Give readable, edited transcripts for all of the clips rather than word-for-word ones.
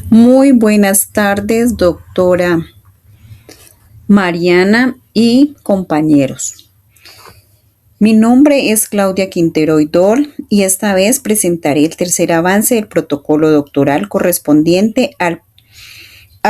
Muy buenas tardes, doctora Mariana y compañeros. Mi nombre es Claudia Quintero Idol y esta vez presentaré el tercer avance del protocolo doctoral correspondiente al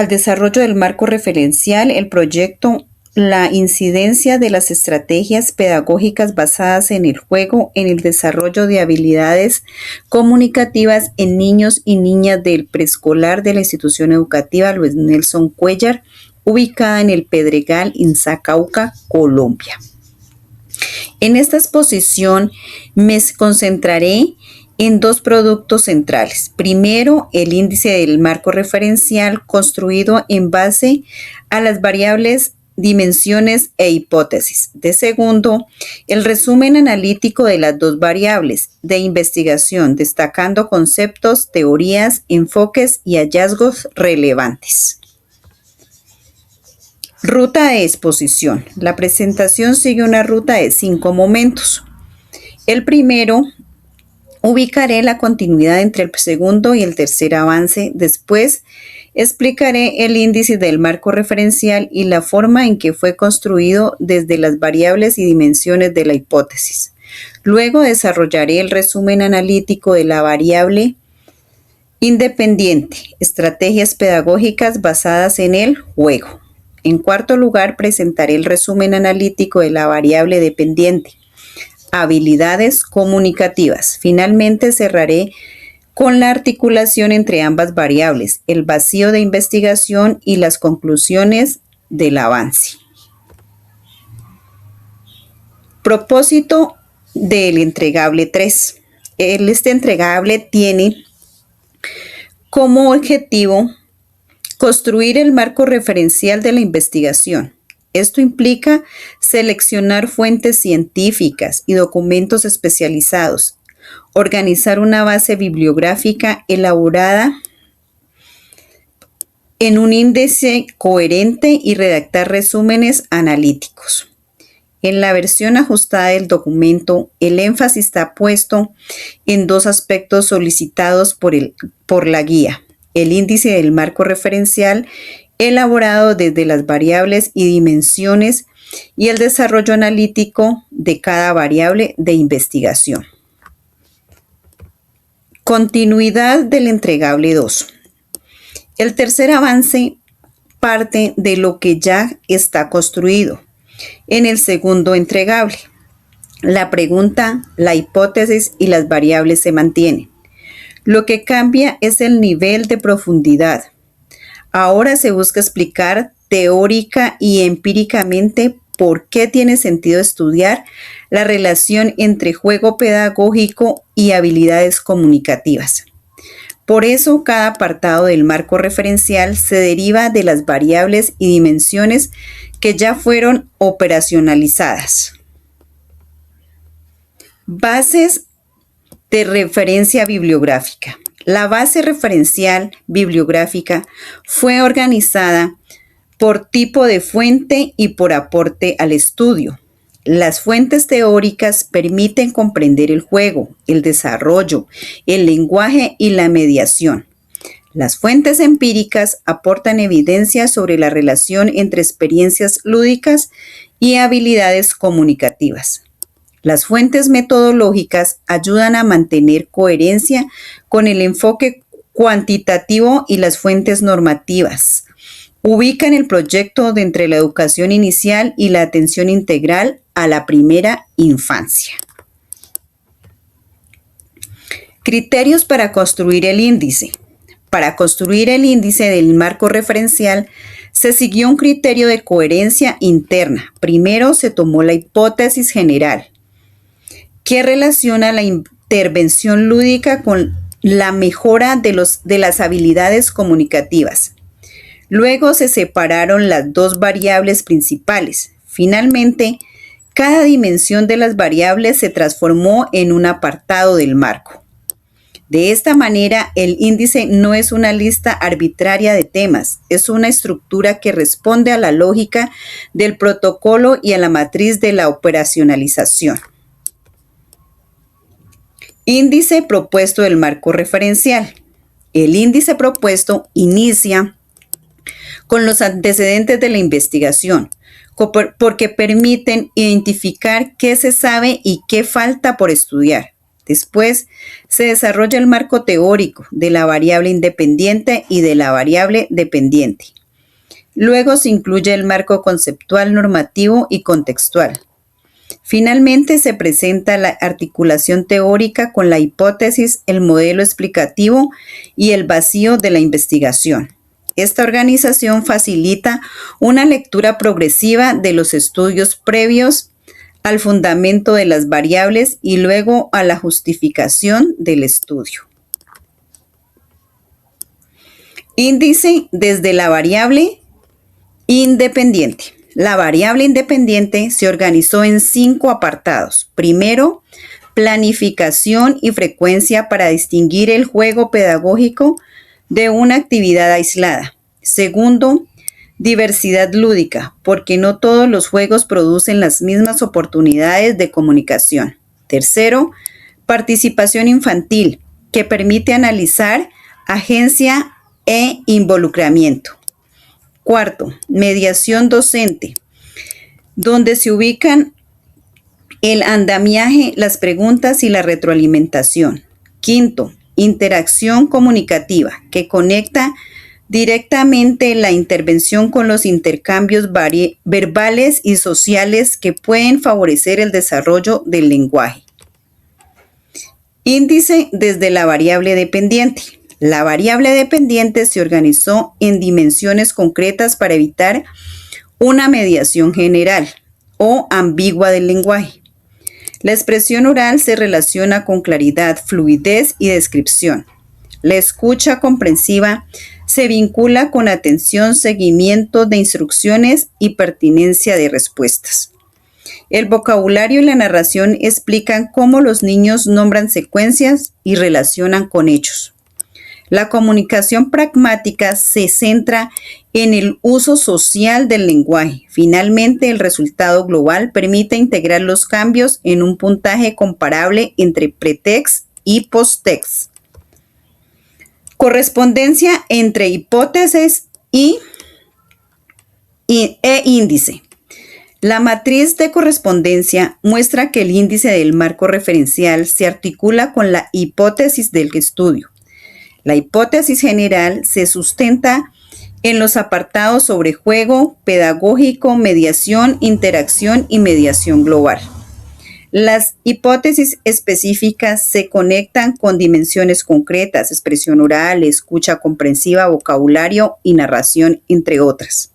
desarrollo del marco referencial, el proyecto La incidencia de las estrategias pedagógicas basadas en el juego en el desarrollo de habilidades comunicativas en niños y niñas del preescolar de la institución educativa Luis Nelson Cuellar, ubicada en el Pedregal, Insa, Cauca, Colombia. En esta exposición me concentraré en dos productos centrales. Primero, el índice del marco referencial construido en base a las variables dimensiones e hipótesis. De segundo, el resumen analítico de las dos variables de investigación, destacando conceptos, teorías, enfoques y hallazgos relevantes. Ruta de exposición. La presentación sigue una ruta de 5 momentos. El primero, ubicaré la continuidad entre el segundo y el tercer avance. Después, explicaré el índice del marco referencial y la forma en que fue construido desde las variables y dimensiones de la hipótesis. Luego desarrollaré el resumen analítico de la variable independiente, estrategias pedagógicas basadas en el juego. En cuarto lugar, presentaré el resumen analítico de la variable dependiente, habilidades comunicativas. Finalmente, cerraré con la articulación entre ambas variables, el vacío de investigación y las conclusiones del avance. Propósito del entregable 3. Este entregable tiene como objetivo construir el marco referencial de la investigación. Esto implica seleccionar fuentes científicas y documentos especializados, organizar una base bibliográfica elaborada en un índice coherente y redactar resúmenes analíticos. En la versión ajustada del documento, el énfasis está puesto en dos aspectos solicitados por la guía: el índice del marco referencial elaborado desde las variables y dimensiones y el desarrollo analítico de cada variable de investigación. Continuidad del entregable 2. El tercer avance parte de lo que ya está construido en el segundo entregable. La pregunta, la hipótesis y las variables se mantienen. Lo que cambia es el nivel de profundidad. Ahora se busca explicar teórica y empíricamente por qué tiene sentido estudiar la relación entre juego pedagógico y habilidades comunicativas. Por eso, cada apartado del marco referencial se deriva de las variables y dimensiones que ya fueron operacionalizadas. Bases de referencia bibliográfica. La base referencial bibliográfica fue organizada por tipo de fuente y por aporte al estudio. Las fuentes teóricas permiten comprender el juego, el desarrollo, el lenguaje y la mediación. Las fuentes empíricas aportan evidencia sobre la relación entre experiencias lúdicas y habilidades comunicativas. Las fuentes metodológicas ayudan a mantener coherencia con el enfoque cuantitativo y las fuentes normativas. Ubican el proyecto de entre la educación inicial y la atención integral a la primera infancia. Criterios para construir el índice. Para construir el índice del marco referencial, se siguió un criterio de coherencia interna. Primero se tomó la hipótesis general, que relaciona la intervención lúdica con la mejora de las habilidades comunicativas. Luego se separaron las dos variables principales. Finalmente, cada dimensión de las variables se transformó en un apartado del marco. De esta manera, el índice no es una lista arbitraria de temas, es una estructura que responde a la lógica del protocolo y a la matriz de la operacionalización. Índice propuesto del marco referencial. El índice propuesto inicia con los antecedentes de la investigación, porque permiten identificar qué se sabe y qué falta por estudiar. Después, se desarrolla el marco teórico de la variable independiente y de la variable dependiente. Luego se incluye el marco conceptual, normativo y contextual. Finalmente, se presenta la articulación teórica con la hipótesis, el modelo explicativo y el vacío de la investigación. Esta organización facilita una lectura progresiva de los estudios previos al fundamento de las variables y luego a la justificación del estudio. Índice desde la variable independiente. La variable independiente se organizó en 5 apartados. Primero, planificación y frecuencia para distinguir el juego pedagógico de una actividad aislada. Segundo, diversidad lúdica, porque no todos los juegos producen las mismas oportunidades de comunicación. Tercero, participación infantil, que permite analizar agencia e involucramiento. Cuarto, mediación docente, donde se ubican el andamiaje, las preguntas y la retroalimentación. Quinto, interacción comunicativa, que conecta directamente la intervención con los intercambios verbales y sociales que pueden favorecer el desarrollo del lenguaje. Índice desde la variable dependiente. La variable dependiente se organizó en dimensiones concretas para evitar una mediación general o ambigua del lenguaje. La expresión oral se relaciona con claridad, fluidez y descripción. La escucha comprensiva se vincula con atención, seguimiento de instrucciones y pertinencia de respuestas. El vocabulario y la narración explican cómo los niños nombran secuencias y relacionan con hechos. La comunicación pragmática se centra en el uso social del lenguaje. Finalmente, el resultado global permite integrar los cambios en un puntaje comparable entre pretext y posttext. Correspondencia entre hipótesis e índice. La matriz de correspondencia muestra que el índice del marco referencial se articula con la hipótesis del estudio. La hipótesis general se sustenta en los apartados sobre juego, pedagógico, mediación, interacción y mediación global. Las hipótesis específicas se conectan con dimensiones concretas, expresión oral, escucha comprensiva, vocabulario y narración, entre otras.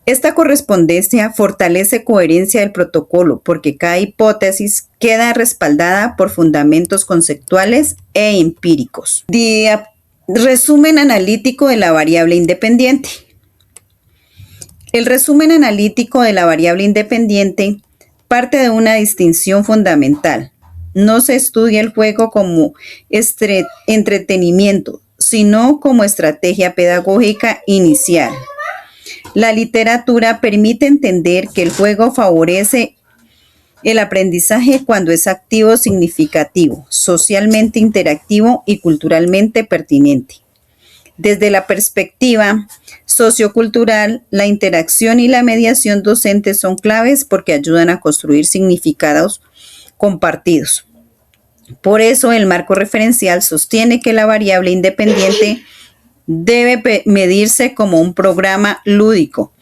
Esta correspondencia fortalece coherencia del protocolo porque cada hipótesis queda respaldada por fundamentos conceptuales e empíricos. Resumen analítico de la variable independiente. El resumen analítico de la variable independiente parte de una distinción fundamental. No se estudia el juego como entretenimiento, sino como estrategia pedagógica inicial. La literatura permite entender que el juego favorece el aprendizaje cuando es activo, significativo, socialmente interactivo y culturalmente pertinente. Desde la perspectiva sociocultural, la interacción y la mediación docente son claves porque ayudan a construir significados compartidos. Por eso, el marco referencial sostiene que la variable independiente debe medirse como un programa lúdico,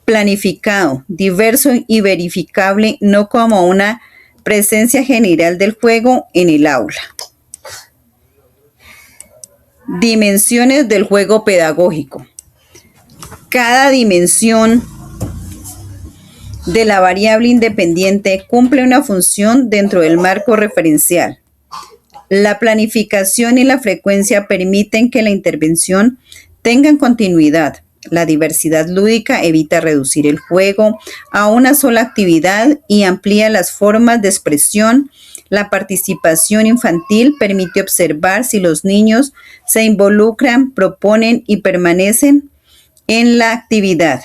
planificado, diverso y verificable, no como una presencia general del juego en el aula. Dimensiones del juego pedagógico. Cada dimensión de la variable independiente cumple una función dentro del marco referencial. La planificación y la frecuencia permiten que la intervención tenga continuidad. La diversidad lúdica evita reducir el juego a una sola actividad y amplía las formas de expresión. La participación infantil permite observar si los niños se involucran, proponen y permanecen en la actividad.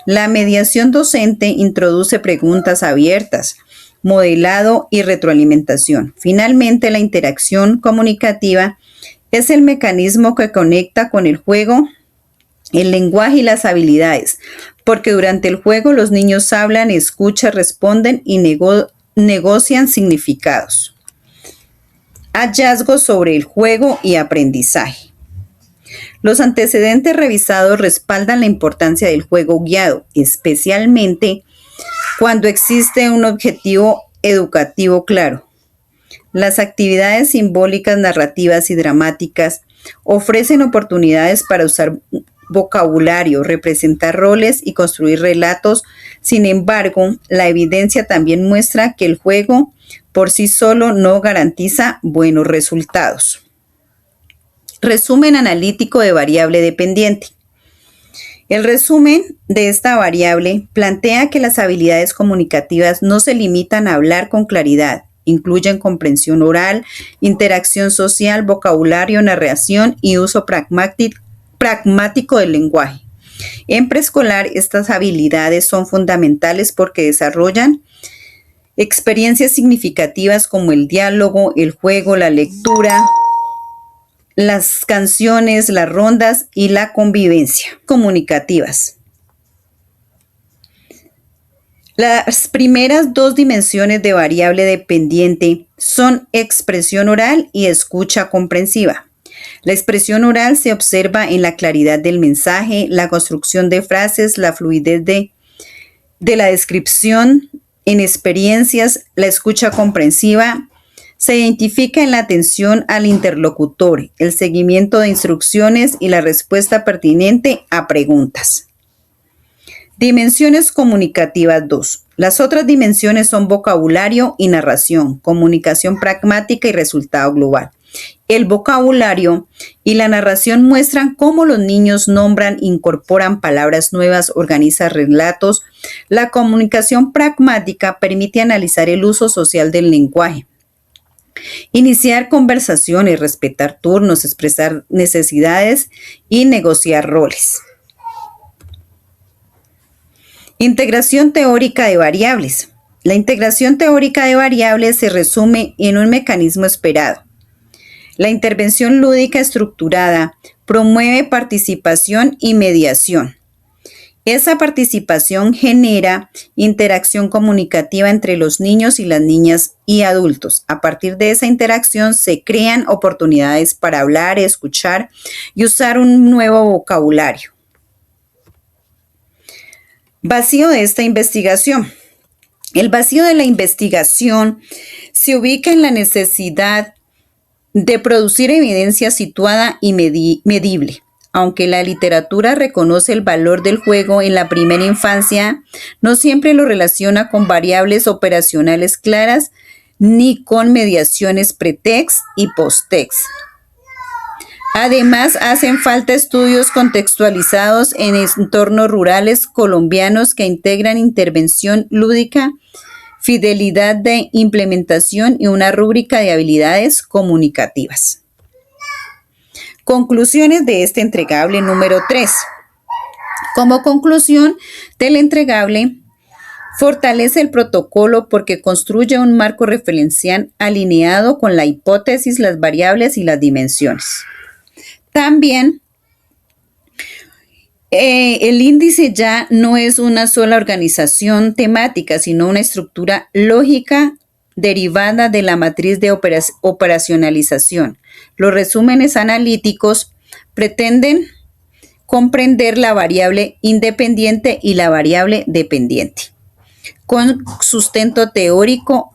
La mediación docente introduce preguntas abiertas, modelado y retroalimentación. Finalmente, la interacción comunicativa Es el mecanismo que conecta con el juego, el lenguaje y las habilidades, porque durante el juego los niños hablan, escuchan, responden y negocian significados. Hallazgos sobre el juego y aprendizaje. Los antecedentes revisados respaldan la importancia del juego guiado, especialmente cuando existe un objetivo educativo claro. Las actividades simbólicas, narrativas y dramáticas ofrecen oportunidades para usar vocabulario, representar roles y construir relatos. Sin embargo, la evidencia también muestra que el juego por sí solo no garantiza buenos resultados. Resumen analítico de variable dependiente. El resumen de esta variable plantea que las habilidades comunicativas no se limitan a hablar con claridad, incluyen comprensión oral, interacción social, vocabulario, narración y uso pragmático del lenguaje. En preescolar, estas habilidades son fundamentales porque desarrollan experiencias significativas como el diálogo, el juego, la lectura, las canciones, las rondas y la convivencia comunicativas. Las primeras dos dimensiones de variable dependiente son expresión oral y escucha comprensiva. La expresión oral se observa en la claridad del mensaje, la construcción de frases, la fluidez de la descripción en experiencias. La escucha comprensiva se identifica en la atención al interlocutor, el seguimiento de instrucciones y la respuesta pertinente a preguntas. Dimensiones comunicativas 2. Las otras dimensiones son vocabulario y narración, comunicación pragmática y resultado global. El vocabulario y la narración muestran cómo los niños nombran, incorporan palabras nuevas, organizan relatos. La comunicación pragmática permite analizar el uso social del lenguaje, iniciar conversaciones, respetar turnos, expresar necesidades y negociar roles. Integración teórica de variables. La integración teórica de variables se resume en un mecanismo esperado. La intervención lúdica estructurada promueve participación y mediación. Esa participación genera interacción comunicativa entre los niños y las niñas y adultos. A partir de esa interacción se crean oportunidades para hablar, escuchar y usar un nuevo vocabulario. Vacío de esta investigación. El vacío de la investigación se ubica en la necesidad de producir evidencia situada y medible. Aunque la literatura reconoce el valor del juego en la primera infancia, no siempre lo relaciona con variables operacionales claras ni con mediaciones pretext y posttext. Además, hacen falta estudios contextualizados en entornos rurales colombianos que integran intervención lúdica, fidelidad de implementación y una rúbrica de habilidades comunicativas. Conclusiones de este entregable número 3. Como conclusión del entregable, fortalece el protocolo porque construye un marco referencial alineado con la hipótesis, las variables y las dimensiones. También, el índice ya no es una sola organización temática, sino una estructura lógica derivada de la matriz de operacionalización. Los resúmenes analíticos pretenden comprender la variable independiente y la variable dependiente, con sustento teórico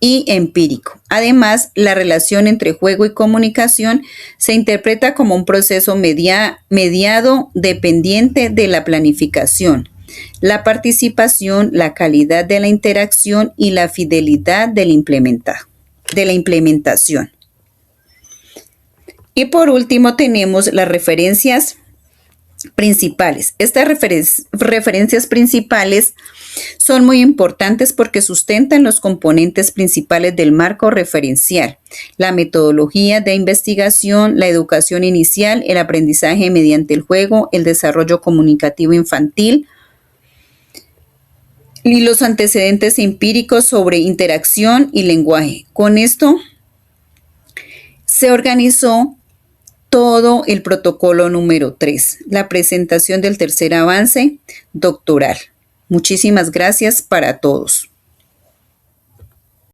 y empírico. Además, la relación entre juego y comunicación se interpreta como un proceso mediado dependiente de la planificación, la participación, la calidad de la interacción y la fidelidad de la implementación. Y por último tenemos las referencias principales. Estas referencias principales son muy importantes porque sustentan los componentes principales del marco referencial: la metodología de investigación, la educación inicial, el aprendizaje mediante el juego, el desarrollo comunicativo infantil y los antecedentes empíricos sobre interacción y lenguaje. Con esto se organizó todo el protocolo número 3, la presentación del tercer avance doctoral. Muchísimas gracias para todos.